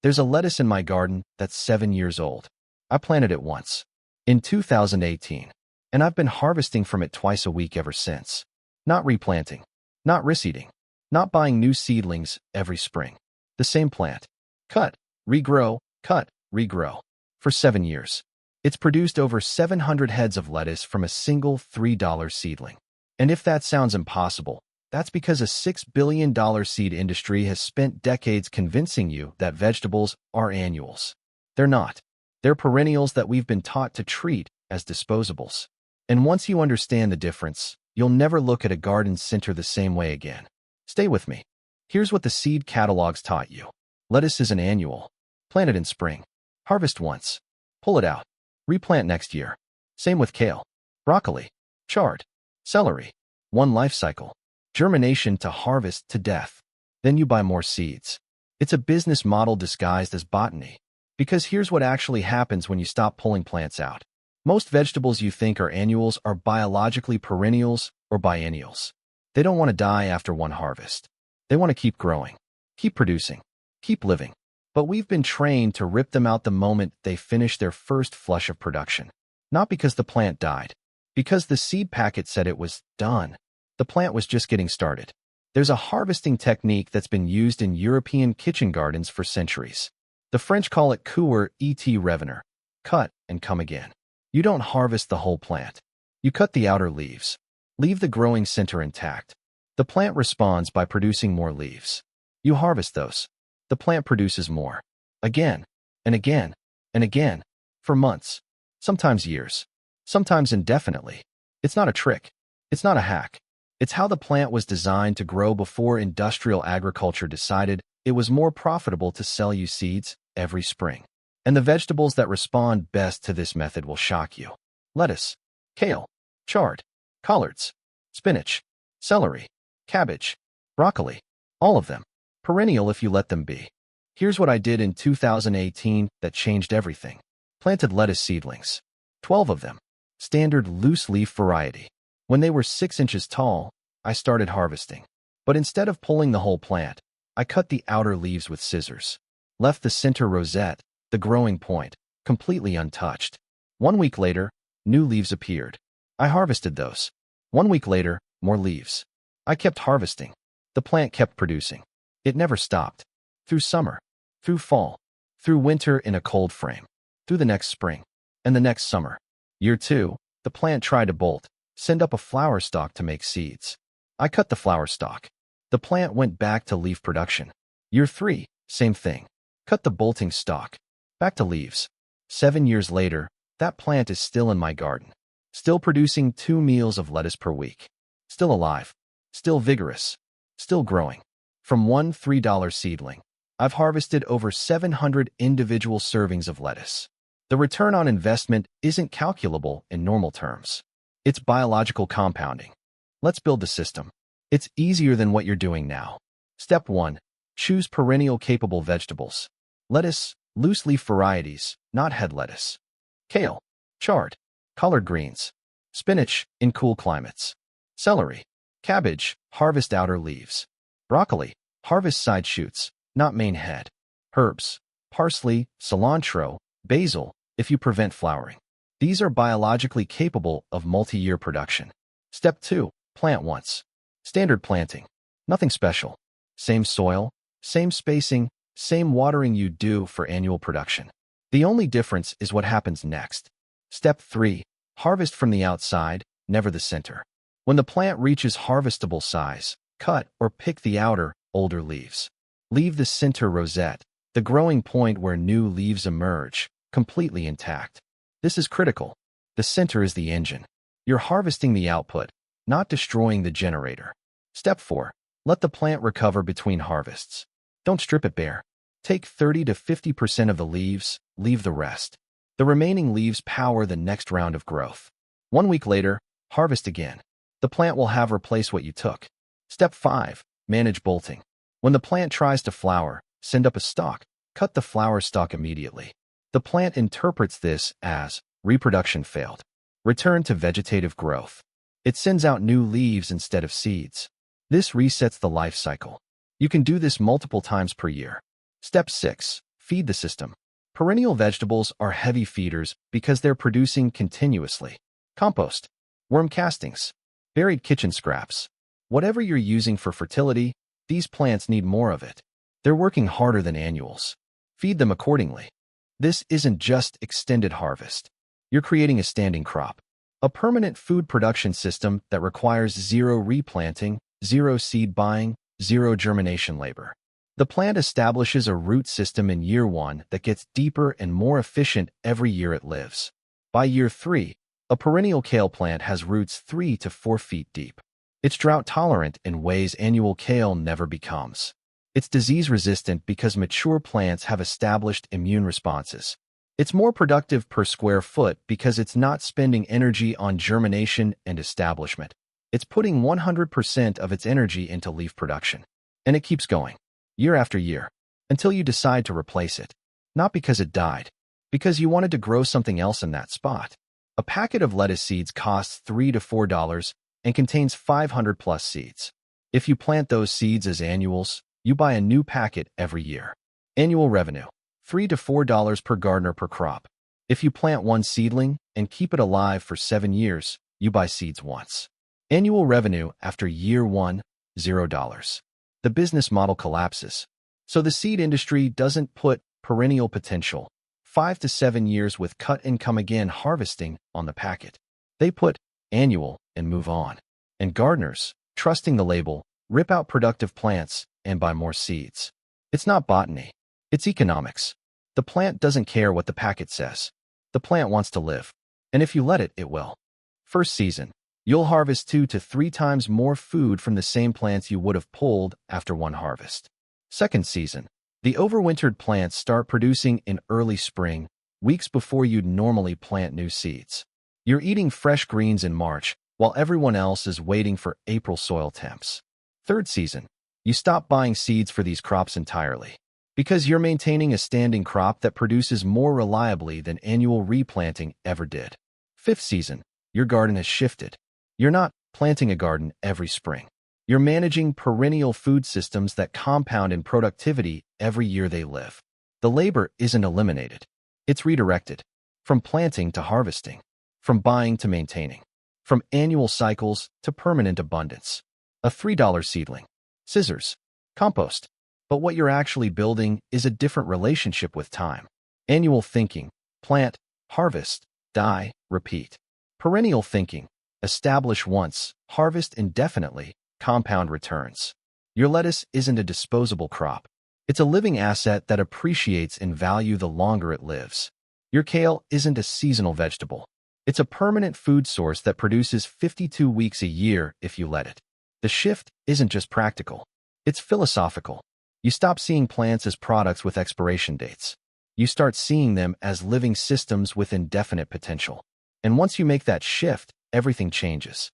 There's a lettuce in my garden that's 7 years old. I planted it once, in 2018, and I've been harvesting from it twice a week ever since. Not replanting, not reseeding, not buying new seedlings every spring. The same plant. Cut, regrow, cut, regrow. For 7 years. It's produced over 700 heads of lettuce from a single $3 seedling. And if that sounds impossible, that's because a $6 billion seed industry has spent decades convincing you that vegetables are annuals. They're not. They're perennials that we've been taught to treat as disposables. And once you understand the difference, you'll never look at a garden center the same way again. Stay with me. Here's what the seed catalogs taught you. Lettuce is an annual. Plant it in spring. Harvest once. Pull it out. Replant next year. Same with kale, broccoli, chard, celery. One life cycle. Germination to harvest to death. Then you buy more seeds. It's a business model disguised as botany. Because here's what actually happens when you stop pulling plants out. Most vegetables you think are annuals are biologically perennials or biennials. They don't want to die after one harvest. They want to keep growing, keep producing, keep living. But we've been trained to rip them out the moment they finish their first flush of production. Not because the plant died. Because the seed packet said it was done. The plant was just getting started. There's a harvesting technique that's been used in European kitchen gardens for centuries. The French call it couper et revenir. Cut and come again. You don't harvest the whole plant. You cut the outer leaves. Leave the growing center intact. The plant responds by producing more leaves. You harvest those. The plant produces more. Again, and again, and again. For months. Sometimes years. Sometimes indefinitely. It's not a trick. It's not a hack. It's how the plant was designed to grow before industrial agriculture decided it was more profitable to sell you seeds every spring. And the vegetables that respond best to this method will shock you. Lettuce, kale, chard, collards, spinach, celery, cabbage, broccoli, all of them. Perennial if you let them be. Here's what I did in 2018 that changed everything. Planted lettuce seedlings. 12 of them. Standard loose leaf variety. When they were 6 inches tall, I started harvesting. But instead of pulling the whole plant, I cut the outer leaves with scissors. Left the center rosette, the growing point, completely untouched. 1 week later, new leaves appeared. I harvested those. 1 week later, more leaves. I kept harvesting. The plant kept producing. It never stopped. Through summer, through fall, through winter in a cold frame, through the next spring, and the next summer. Year 2, the plant tried to bolt, send up a flower stalk to make seeds. I cut the flower stalk. The plant went back to leaf production. Year 3, same thing. Cut the bolting stalk. Back to leaves. 7 years later, that plant is still in my garden. Still producing 2 meals of lettuce per week. Still alive. Still vigorous. Still growing. From one $3 seedling, I've harvested over 700 individual servings of lettuce. The return on investment isn't calculable in normal terms. It's biological compounding. Let's build the system. It's easier than what you're doing now. Step 1. Choose perennial-capable vegetables. Lettuce, loose leaf varieties, not head lettuce. Kale, chard, collard greens. Spinach, in cool climates. Celery, cabbage, harvest outer leaves. Broccoli, harvest side shoots, not main head. Herbs, parsley, cilantro, basil, if you prevent flowering. These are biologically capable of multi-year production. Step 2. Plant once. Standard planting. Nothing special. Same soil, same spacing, same watering you do for annual production. The only difference is what happens next. Step 3. Harvest from the outside, never the center. When the plant reaches harvestable size, cut or pick the outer, older leaves. Leave the center rosette, the growing point where new leaves emerge, completely intact. This is critical. The center is the engine. You're harvesting the output, not destroying the generator. Step 4. Let the plant recover between harvests. Don't strip it bare. Take 30 to 50% of the leaves, leave the rest. The remaining leaves power the next round of growth. 1 week later, harvest again. The plant will have replaced what you took. Step 5. Manage bolting. When the plant tries to flower, send up a stalk. Cut the flower stalk immediately. The plant interprets this as reproduction failed. Return to vegetative growth. It sends out new leaves instead of seeds. This resets the life cycle. You can do this multiple times per year. Step 6. Feed the system. Perennial vegetables are heavy feeders because they're producing continuously. Compost, worm castings, buried kitchen scraps. Whatever you're using for fertility, these plants need more of it. They're working harder than annuals. Feed them accordingly. This isn't just extended harvest. You're creating a standing crop. A permanent food production system that requires zero replanting, zero seed buying, zero germination labor. The plant establishes a root system in year 1 that gets deeper and more efficient every year it lives. By year 3, a perennial kale plant has roots 3 to 4 feet deep. It's drought-tolerant in ways annual kale never becomes. It's disease-resistant because mature plants have established immune responses. It's more productive per square foot because it's not spending energy on germination and establishment. It's putting 100% of its energy into leaf production. And it keeps going, year after year, until you decide to replace it. Not because it died, because you wanted to grow something else in that spot. A packet of lettuce seeds costs $3 to $4 and contains 500 plus seeds. If you plant those seeds as annuals, you buy a new packet every year. Annual revenue, $3 to $4 per gardener per crop. If you plant one seedling and keep it alive for 7 years, you buy seeds once. Annual revenue after year 1, $0. The business model collapses. So the seed industry doesn't put perennial potential, 5 to 7 years with cut and come again harvesting on the packet. They put annual and move on. And gardeners, trusting the label, rip out productive plants and buy more seeds. It's not botany. It's economics. The plant doesn't care what the packet says. The plant wants to live. And if you let it, it will. First season, you'll harvest 2 to 3 times more food from the same plants you would have pulled after one harvest. Second season, the overwintered plants start producing in early spring, weeks before you'd normally plant new seeds. You're eating fresh greens in March, while everyone else is waiting for April soil temps. Third season, you stop buying seeds for these crops entirely, because you're maintaining a standing crop that produces more reliably than annual replanting ever did. Fifth season, your garden has shifted. You're not planting a garden every spring. You're managing perennial food systems that compound in productivity every year they live. The labor isn't eliminated. It's redirected. From planting to harvesting. From buying to maintaining. From annual cycles to permanent abundance. A $3 seedling. Scissors. Compost. But what you're actually building is a different relationship with time. Annual thinking. Plant, harvest, die, repeat. Perennial thinking. Establish once, harvest indefinitely, compound returns. Your lettuce isn't a disposable crop. It's a living asset that appreciates in value the longer it lives. Your kale isn't a seasonal vegetable. It's a permanent food source that produces 52 weeks a year if you let it. The shift isn't just practical. It's philosophical. You stop seeing plants as products with expiration dates. You start seeing them as living systems with indefinite potential. And once you make that shift, everything changes.